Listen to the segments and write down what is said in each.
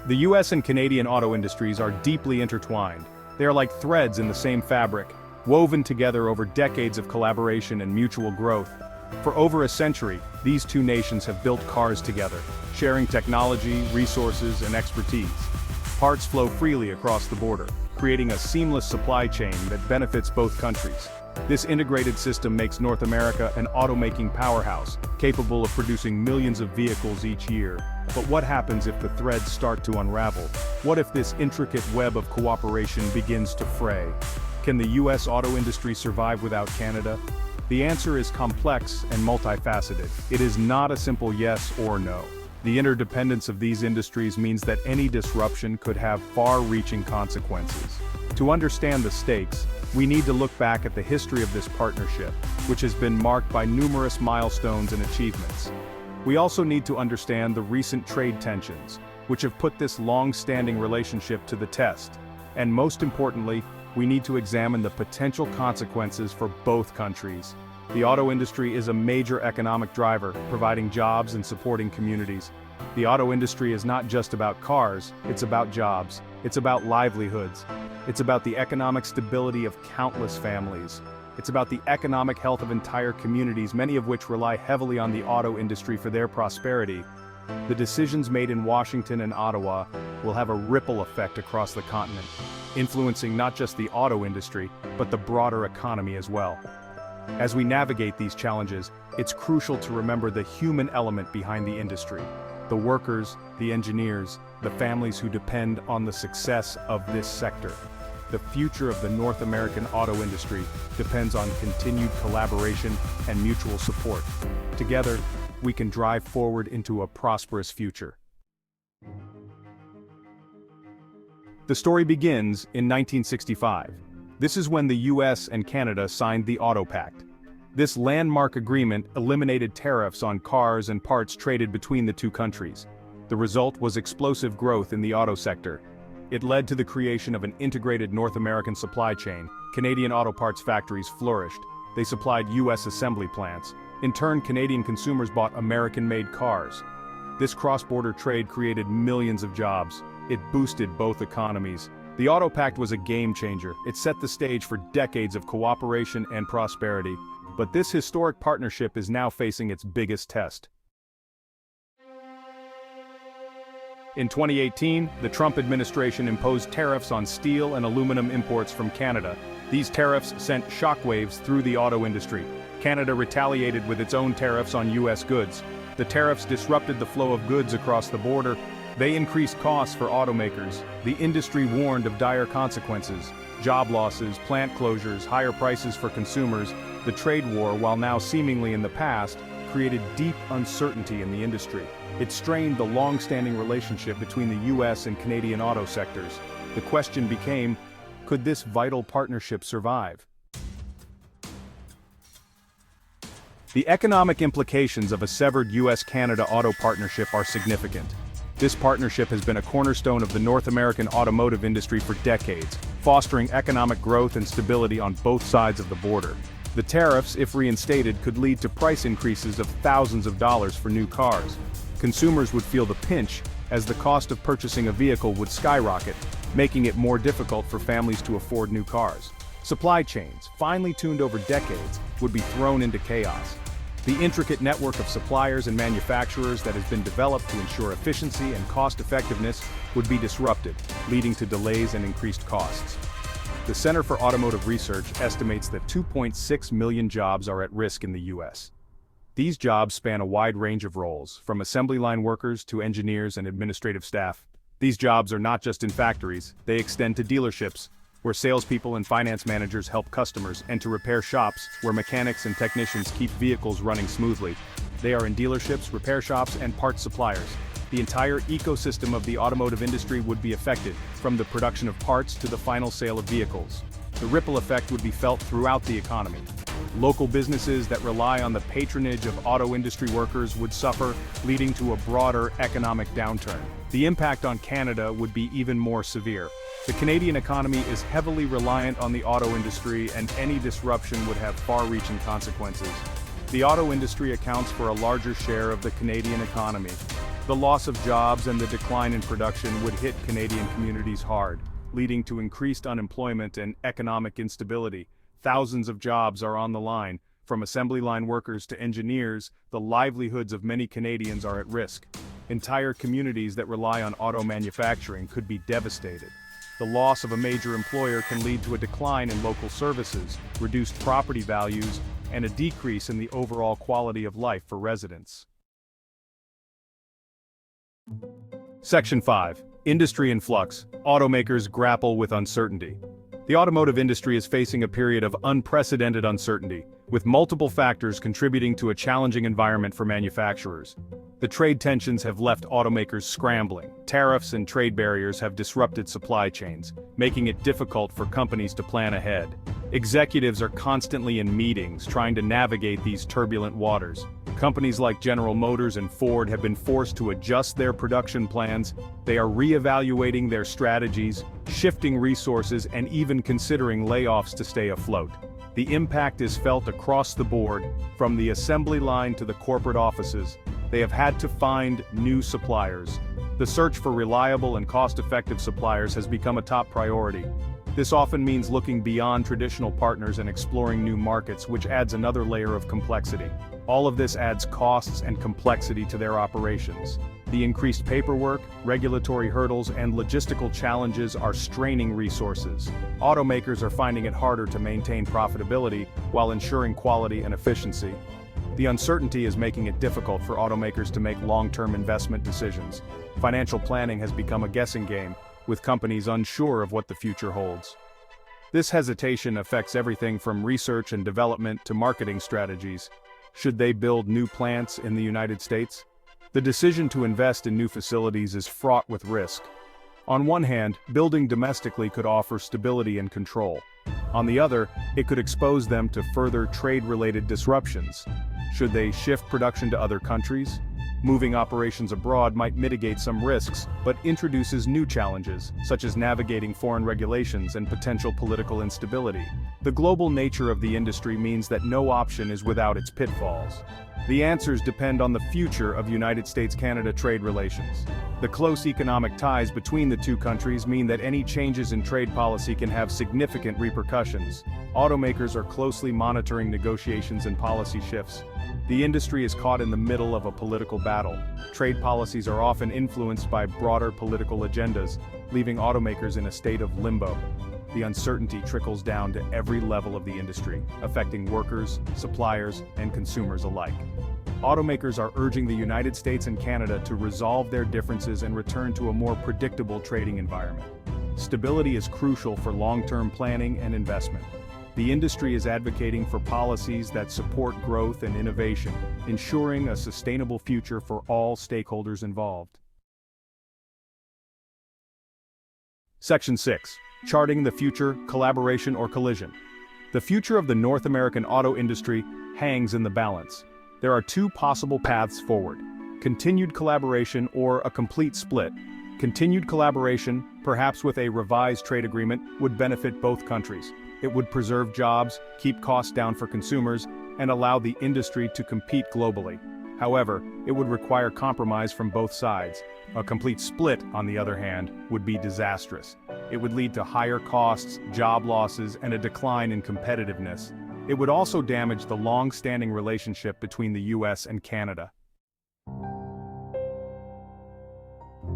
The US and Canadian auto industries are deeply intertwined. They are like threads in the same fabric, woven together over decades of collaboration and mutual growth. For over a century, these two nations have built cars together, sharing technology, resources, and expertise. Parts flow freely across the border, creating a seamless supply chain that benefits both countries. This integrated system makes North America an automaking powerhouse, capable of producing millions of vehicles each year. But what happens if the threads start to unravel? What if this intricate web of cooperation begins to fray? Can the US auto industry survive without Canada? The answer is complex and multifaceted. It is not a simple yes or no. The interdependence of these industries means that any disruption could have far-reaching consequences. To understand the stakes, we need to look back at the history of this partnership, which has been marked by numerous milestones and achievements. We also need to understand the recent trade tensions, which have put this long-standing relationship to the test. And most importantly, we need to examine the potential consequences for both countries. The auto industry is a major economic driver, providing jobs and supporting communities. The auto industry is not just about cars, it's about jobs. It's about livelihoods. It's about the economic stability of countless families. It's about the economic health of entire communities, many of which rely heavily on the auto industry for their prosperity. The decisions made in Washington and Ottawa will have a ripple effect across the continent, influencing not just the auto industry, but the broader economy as well. As we navigate these challenges, it's crucial to remember the human element behind the industry. The workers, the engineers, the families who depend on the success of this sector. The future of the North American auto industry depends on continued collaboration and mutual support. Together, we can drive forward into a prosperous future. The story begins in 1965. This is when the US and Canada signed the Auto Pact. This landmark agreement eliminated tariffs on cars and parts traded between the two countries. The result was explosive growth in the auto sector. It led to the creation of an integrated North American supply chain. Canadian auto parts factories flourished. They supplied US assembly plants. In turn, Canadian consumers bought American-made cars. This cross-border trade created millions of jobs. It boosted both economies. The Auto Pact was a game-changer. It set the stage for decades of cooperation and prosperity. But this historic partnership is now facing its biggest test. In 2018, the Trump administration imposed tariffs on steel and aluminum imports from Canada. These tariffs sent shockwaves through the auto industry. Canada retaliated with its own tariffs on US goods. The tariffs disrupted the flow of goods across the border. They increased costs for automakers. The industry warned of dire consequences: job losses, plant closures, higher prices for consumers. The trade war, while now seemingly in the past, created deep uncertainty in the industry. It strained the long-standing relationship between the US and Canadian auto sectors. The question became, could this vital partnership survive? The economic implications of a severed US-Canada auto partnership are significant. This partnership has been a cornerstone of the North American automotive industry for decades, fostering economic growth and stability on both sides of the border. The tariffs, if reinstated, could lead to price increases of thousands of dollars for new cars. Consumers would feel the pinch, as the cost of purchasing a vehicle would skyrocket, making it more difficult for families to afford new cars. Supply chains, finely tuned over decades, would be thrown into chaos. The intricate network of suppliers and manufacturers that has been developed to ensure efficiency and cost-effectiveness would be disrupted, leading to delays and increased costs. The Center for Automotive Research estimates that 2.6 million jobs are at risk in the US. These jobs span a wide range of roles, from assembly line workers to engineers and administrative staff. These jobs are not just in factories, they extend to dealerships, where salespeople and finance managers help customers, and to repair shops, where mechanics and technicians keep vehicles running smoothly. They are in dealerships, repair shops, and parts suppliers. The entire ecosystem of the automotive industry would be affected, from the production of parts to the final sale of vehicles. The ripple effect would be felt throughout the economy. Local businesses that rely on the patronage of auto industry workers would suffer, leading to a broader economic downturn. The impact on Canada would be even more severe. The Canadian economy is heavily reliant on the auto industry, and any disruption would have far-reaching consequences. The auto industry accounts for a larger share of the Canadian economy. The loss of jobs and the decline in production would hit Canadian communities hard, leading to increased unemployment and economic instability. Thousands of jobs are on the line. From assembly line workers to engineers, the livelihoods of many Canadians are at risk. Entire communities that rely on auto manufacturing could be devastated. The loss of a major employer can lead to a decline in local services, reduced property values, and a decrease in the overall quality of life for residents. Section 5. Industry in flux. Automakers grapple with uncertainty. The automotive industry is facing a period of unprecedented uncertainty, with multiple factors contributing to a challenging environment for manufacturers. The trade tensions have left automakers scrambling. Tariffs and trade barriers have disrupted supply chains, making it difficult for companies to plan ahead. Executives are constantly in meetings trying to navigate these turbulent waters. Companies like General Motors and Ford have been forced to adjust their production plans. They are reevaluating their strategies, shifting resources, and even considering layoffs to stay afloat. The impact is felt across the board, from the assembly line to the corporate offices. They have had to find new suppliers. The search for reliable and cost-effective suppliers has become a top priority. This often means looking beyond traditional partners and exploring new markets, which adds another layer of complexity. All of this adds costs and complexity to their operations. The increased paperwork, regulatory hurdles, and logistical challenges are straining resources. Automakers are finding it harder to maintain profitability while ensuring quality and efficiency. The uncertainty is making it difficult for automakers to make long-term investment decisions. Financial planning has become a guessing game, with companies unsure of what the future holds. This hesitation affects everything from research and development to marketing strategies. Should they build new plants in the United States? The decision to invest in new facilities is fraught with risk. On one hand, building domestically could offer stability and control. On the other, it could expose them to further trade-related disruptions. Should they shift production to other countries? Moving operations abroad might mitigate some risks, but introduces new challenges, such as navigating foreign regulations and potential political instability. The global nature of the industry means that no option is without its pitfalls. The answers depend on the future of United States-Canada trade relations. The close economic ties between the two countries mean that any changes in trade policy can have significant repercussions. Automakers are closely monitoring negotiations and policy shifts. The industry is caught in the middle of a political battle. Trade policies are often influenced by broader political agendas, leaving automakers in a state of limbo. The uncertainty trickles down to every level of the industry, affecting workers, suppliers, and consumers alike. Automakers are urging the United States and Canada to resolve their differences and return to a more predictable trading environment. Stability is crucial for long-term planning and investment. The industry is advocating for policies that support growth and innovation, ensuring a sustainable future for all stakeholders involved. Section 6. Charting the future, collaboration or collision. The future of the North American auto industry hangs in the balance. There are two possible paths forward: continued collaboration or a complete split. Continued collaboration, perhaps with a revised trade agreement, would benefit both countries. It would preserve jobs, keep costs down for consumers, and allow the industry to compete globally. However, it would require compromise from both sides. A complete split, on the other hand, would be disastrous. It would lead to higher costs, job losses, and a decline in competitiveness. It would also damage the long-standing relationship between the US and Canada.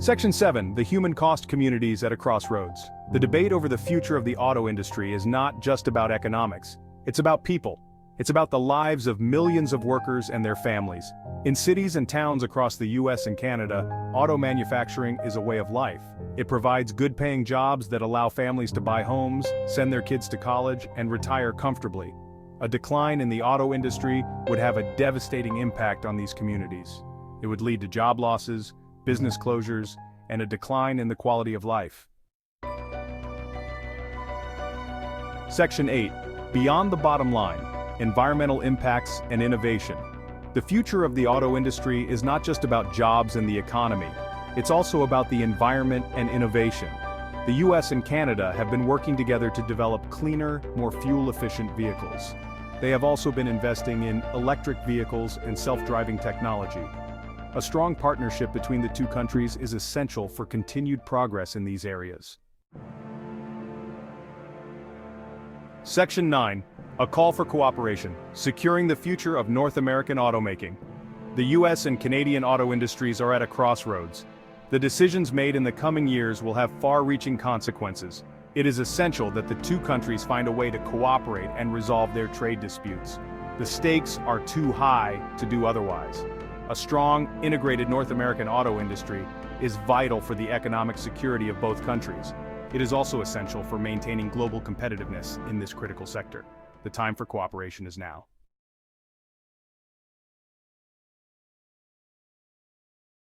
Section 7. The human cost communities at a crossroads. The debate over the future of the auto industry is not just about economics. It's about people. It's about the lives of millions of workers and their families. In cities and towns across the US and Canada, auto manufacturing is a way of life. It provides good-paying jobs that allow families to buy homes, send their kids to college, and retire comfortably. A decline in the auto industry would have a devastating impact on these communities. It would lead to job losses, business closures, and a decline in the quality of life. Section 8. Beyond the bottom line, environmental impacts and innovation. The future of the auto industry is not just about jobs and the economy. It's also about the environment and innovation. The US and Canada have been working together to develop cleaner, more fuel-efficient vehicles. They have also been investing in electric vehicles and self-driving technology. A strong partnership between the two countries is essential for continued progress in these areas. Section 9. A call for cooperation, securing the future of North American automaking. The US and Canadian auto industries are at a crossroads. The decisions made in the coming years will have far-reaching consequences. It is essential that the two countries find a way to cooperate and resolve their trade disputes. The stakes are too high to do otherwise. A strong, integrated North American auto industry is vital for the economic security of both countries. It is also essential for maintaining global competitiveness in this critical sector. The time for cooperation is now.